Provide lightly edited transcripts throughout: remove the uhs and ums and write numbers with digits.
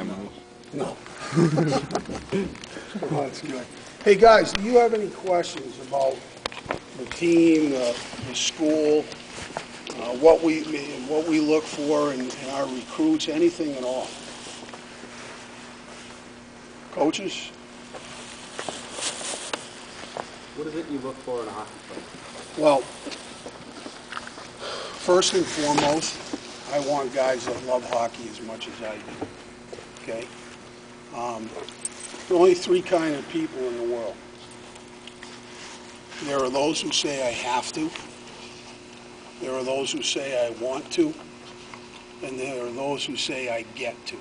moves. No. Well, that's good. Hey, guys, do you have any questions about the team, the school, what we look for in our recruits, anything at all? Coaches? What is it you look for in a hockey player? Well, first and foremost, I want guys that love hockey as much as I do. Okay? There are only three kind of people in the world. There are those who say I have to. There are those who say I want to. And there are those who say I get to.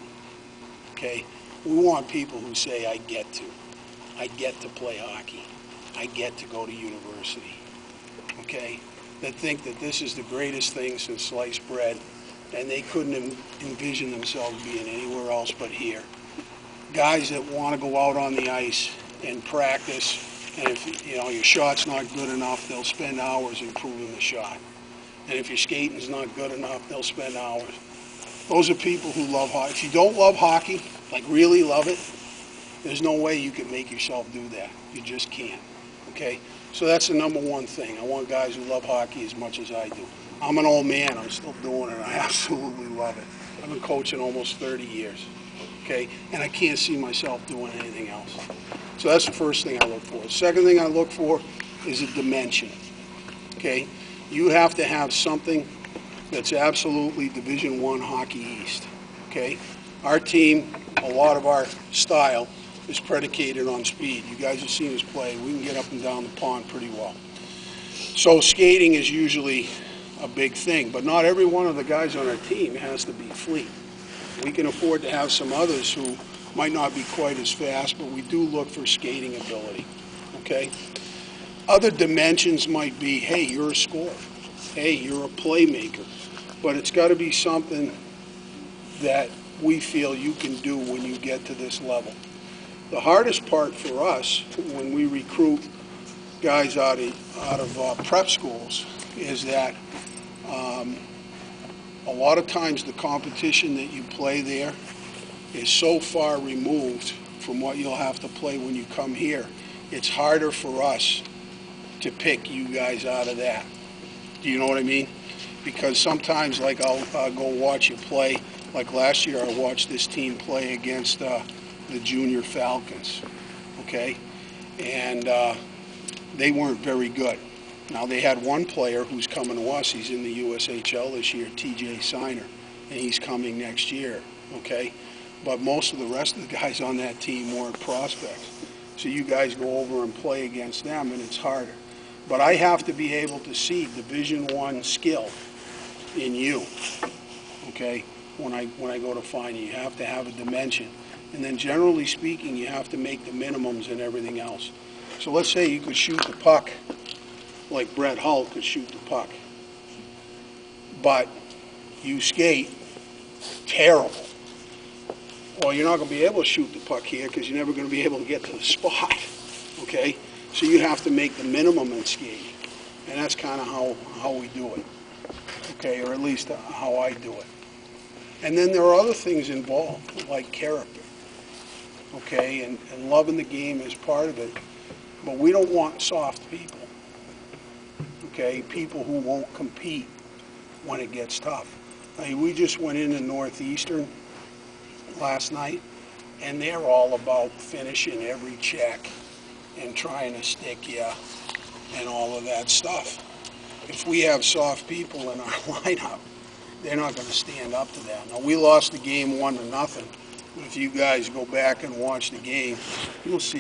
Okay? We want people who say I get to. I get to play hockey. I get to go to university. Okay? That think that this is the greatest thing since sliced bread, and they couldn't envision themselves being anywhere else but here. Guys that want to go out on the ice and practice, and if your shot's not good enough, they'll spend hours improving the shot. And if your skating's not good enough, they'll spend hours. Those are people who love hockey. If you don't love hockey, like really love it, there's no way you can make yourself do that. You just can't. Okay? So that's the number one thing. I want guys who love hockey as much as I do. I'm an old man. I'm still doing it. I absolutely love it. I've been coaching almost 30 years. Okay? And I can't see myself doing anything else. So that's the first thing I look for. The second thing I look for is a dimension. Okay? You have to have something that's absolutely Division I Hockey East. Okay? Our team, a lot of our style is predicated on speed. You guys have seen us play. We can get up and down the pond pretty well. So skating is usually a big thing, but not every one of the guys on our team has to be fleet. We can afford to have some others who might not be quite as fast, but we do look for skating ability. Okay? Other dimensions might be, hey, you're a scorer. Hey, you're a playmaker. But it's got to be something that we feel you can do when you get to this level. The hardest part for us when we recruit guys out of prep schools is that a lot of times the competition that you play there is so far removed from what you'll have to play when you come here. It's harder for us to pick you guys out of that. Do you know what I mean? Because sometimes, like, I'll go watch you play. Like last year, I watched this team play against the Junior Falcons, okay? And they weren't very good. Now, they had one player who's coming to us. He's in the USHL this year, TJ Signer, and he's coming next year, okay? But most of the rest of the guys on that team weren't prospects. So you guys go over and play against them, and it's harder. But I have to be able to see Division I skill in you, okay? When I go to find you, you have to have a dimension. And then generally speaking, you have to make the minimums and everything else. So let's say you could shoot the puck like Brett Hull could shoot the puck. But you skate terrible. Well, you're not going to be able to shoot the puck here because you're never going to be able to get to the spot, okay? So you have to make the minimum in skating. And that's kind of how we do it, okay? Or at least how I do it. And then there are other things involved, like character, okay? And loving the game is part of it. But we don't want soft people, okay? People who won't compete when it gets tough. I mean, we just went into Northeastern last night, and they're all about finishing every check and trying to stick you and all of that stuff. If we have soft people in our lineup, they're not going to stand up to that. Now, we lost the game 1-0, but if you guys go back and watch the game, you'll see